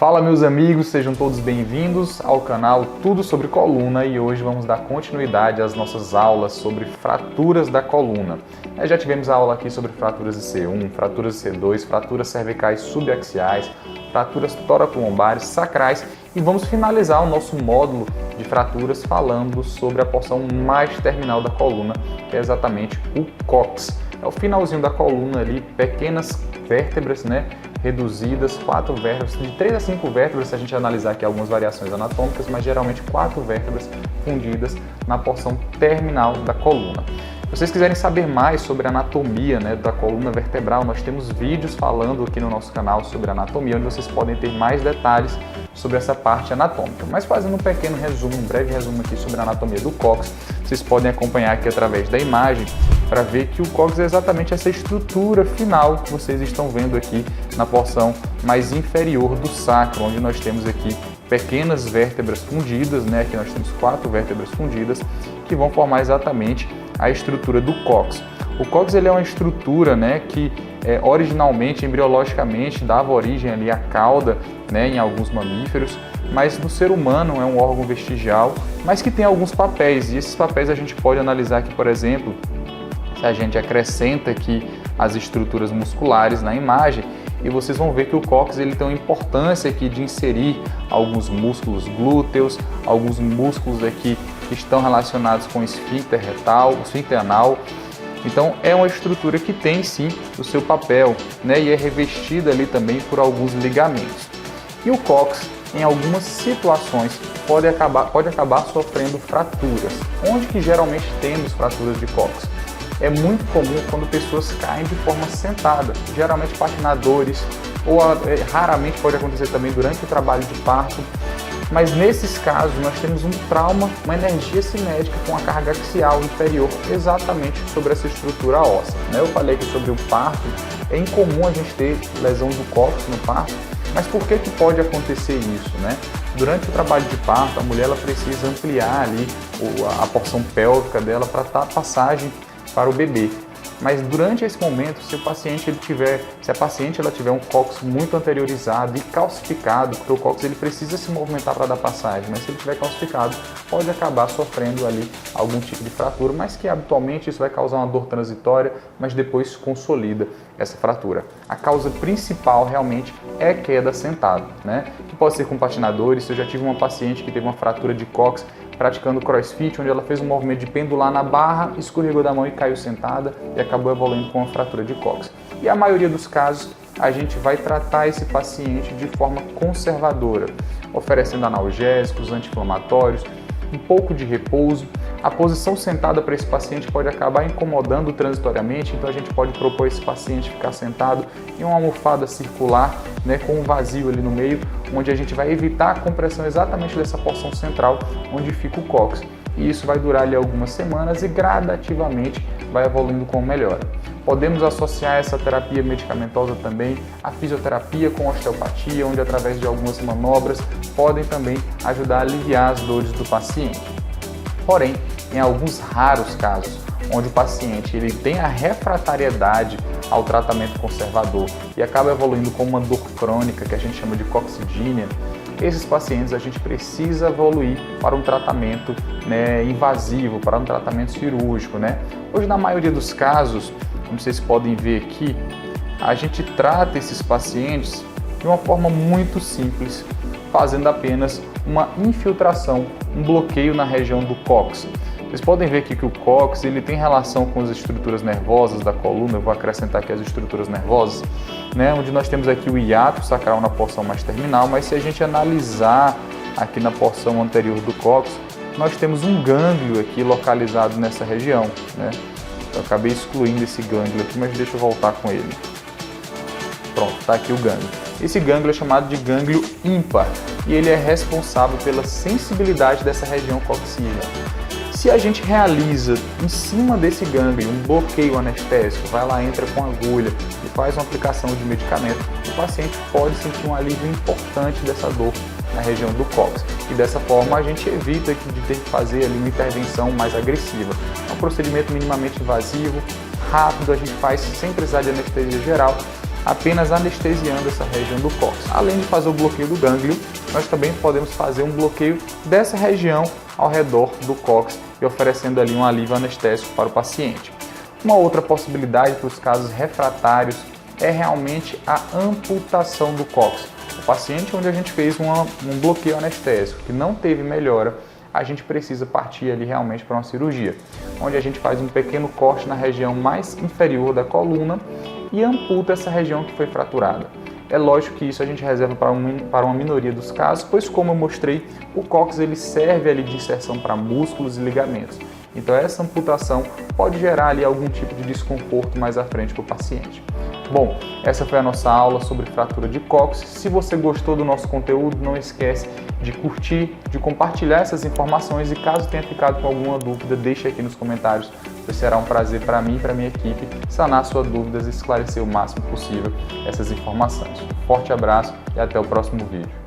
Fala meus amigos, sejam todos bem-vindos ao canal Tudo Sobre Coluna e hoje vamos dar continuidade às nossas aulas sobre fraturas da coluna. Já tivemos a aula aqui sobre fraturas de C1, fraturas de C2, fraturas cervicais subaxiais, fraturas toracolombares, sacrais e vamos finalizar o nosso módulo de fraturas falando sobre a porção mais terminal da coluna, que é exatamente o cóccix. É o finalzinho da coluna ali, pequenas vértebras, reduzidas, 4 vértebras, de 3 a 5 vértebras, se a gente analisar aqui algumas variações anatômicas, mas geralmente 4 vértebras fundidas na porção terminal da coluna. Se vocês quiserem saber mais sobre a anatomia da coluna vertebral, nós temos vídeos falando aqui no nosso canal sobre anatomia, onde vocês podem ter mais detalhes sobre essa parte anatômica. Mas fazendo um pequeno resumo, um breve resumo aqui sobre a anatomia do cóccix, vocês podem acompanhar aqui através da imagem para ver que o cóccix é exatamente essa estrutura final que vocês estão vendo aqui na porção mais inferior do sacro, onde nós temos aqui pequenas vértebras fundidas, aqui nós temos 4 vértebras fundidas que vão formar exatamente a estrutura do cóccix. O cóccix ele é uma estrutura que originalmente, embriologicamente, dava origem ali à cauda em alguns mamíferos, mas no ser humano é um órgão vestigial, mas que tem alguns papéis, e esses papéis a gente pode analisar aqui, por exemplo, se a gente acrescenta aqui as estruturas musculares na imagem, e vocês vão ver que o cóccix ele tem uma importância aqui de inserir alguns músculos glúteos, alguns músculos aqui que estão relacionados com o esfíncter retal, o esfíncter anal. Então é uma estrutura que tem sim o seu papel, e é revestida ali também por alguns ligamentos. E o cóccix, em algumas situações, pode acabar sofrendo fraturas. Onde que geralmente temos fraturas de cóccix? É muito comum quando pessoas caem de forma sentada, geralmente patinadores, ou raramente pode acontecer também durante o trabalho de parto. Mas nesses casos nós temos um trauma, uma energia cinética com a carga axial inferior exatamente sobre essa estrutura óssea. Eu falei que sobre o parto é incomum a gente ter lesão do cóccix no parto, mas por que pode acontecer isso? Durante o trabalho de parto a mulher ela precisa ampliar ali a porção pélvica dela para dar passagem para o bebê. Mas durante esse momento, se a paciente ela tiver um cóccix muito anteriorizado e calcificado, porque o cóccix ele precisa se movimentar para dar passagem, mas se ele estiver calcificado, pode acabar sofrendo ali algum tipo de fratura, mas que habitualmente isso vai causar uma dor transitória, mas depois consolida essa fratura. A causa principal realmente é queda sentada, que pode ser com patinadores. Eu já tive uma paciente que teve uma fratura de cóccix praticando crossfit, onde ela fez um movimento de pendular na barra, escorregou da mão e caiu sentada e acabou evoluindo com uma fratura de cóccix. E a maioria dos casos a gente vai tratar esse paciente de forma conservadora, oferecendo analgésicos, anti-inflamatórios, um pouco de repouso. A posição sentada para esse paciente pode acabar incomodando transitoriamente, então a gente pode propor esse paciente ficar sentado em uma almofada circular, com um vazio ali no meio, onde a gente vai evitar a compressão exatamente dessa porção central, onde fica o cóccix. E isso vai durar ali algumas semanas e gradativamente vai evoluindo com melhora. Podemos associar essa terapia medicamentosa também à fisioterapia com osteopatia, onde através de algumas manobras podem também ajudar a aliviar as dores do paciente. Porém, em alguns raros casos, onde o paciente ele tem a refratariedade ao tratamento conservador e acaba evoluindo com uma dor crônica, que a gente chama de coccigínia, esses pacientes a gente precisa evoluir para um tratamento invasivo, para um tratamento cirúrgico. Hoje, na maioria dos casos, como vocês podem ver aqui, a gente trata esses pacientes de uma forma muito simples, fazendo apenas uma infiltração, um bloqueio na região do cóccix. Vocês podem ver aqui que o cóccix ele tem relação com as estruturas nervosas da coluna. Eu vou acrescentar aqui as estruturas nervosas, onde nós temos aqui o hiato sacral na porção mais terminal, mas se a gente analisar aqui na porção anterior do cóccix, nós temos um gânglio aqui localizado nessa região. Eu acabei excluindo esse gânglio aqui, mas deixa eu voltar com ele. Pronto, está aqui o gânglio. Esse gânglio é chamado de gânglio ímpar e ele é responsável pela sensibilidade dessa região coccígea. Se a gente realiza em cima desse gânglio um bloqueio anestésico, vai lá, entra com agulha e faz uma aplicação de medicamento, o paciente pode sentir um alívio importante dessa dor na região do cóccix. E dessa forma a gente evita de ter que fazer ali uma intervenção mais agressiva. É um procedimento minimamente invasivo, rápido, a gente faz sem precisar de anestesia geral apenas anestesiando essa região do cóccix. Além de fazer o bloqueio do gânglio, nós também podemos fazer um bloqueio dessa região ao redor do cóccix e oferecendo ali um alívio anestésico para o paciente. Uma outra possibilidade para os casos refratários é realmente a amputação do cóccix. O paciente onde a gente fez um bloqueio anestésico que não teve melhora, a gente precisa partir ali realmente para uma cirurgia, onde a gente faz um pequeno corte na região mais inferior da coluna e amputa essa região que foi fraturada. É lógico que isso a gente reserva para uma minoria dos casos, pois como eu mostrei, o cóccix ele serve ali de inserção para músculos e ligamentos. Então essa amputação pode gerar ali algum tipo de desconforto mais à frente para o paciente. Bom, essa foi a nossa aula sobre fratura de cóccix. Se você gostou do nosso conteúdo, não esquece de curtir, de compartilhar essas informações e caso tenha ficado com alguma dúvida, deixe aqui nos comentários, pois será um prazer para mim e para minha equipe sanar suas dúvidas e esclarecer o máximo possível essas informações. Forte abraço e até o próximo vídeo.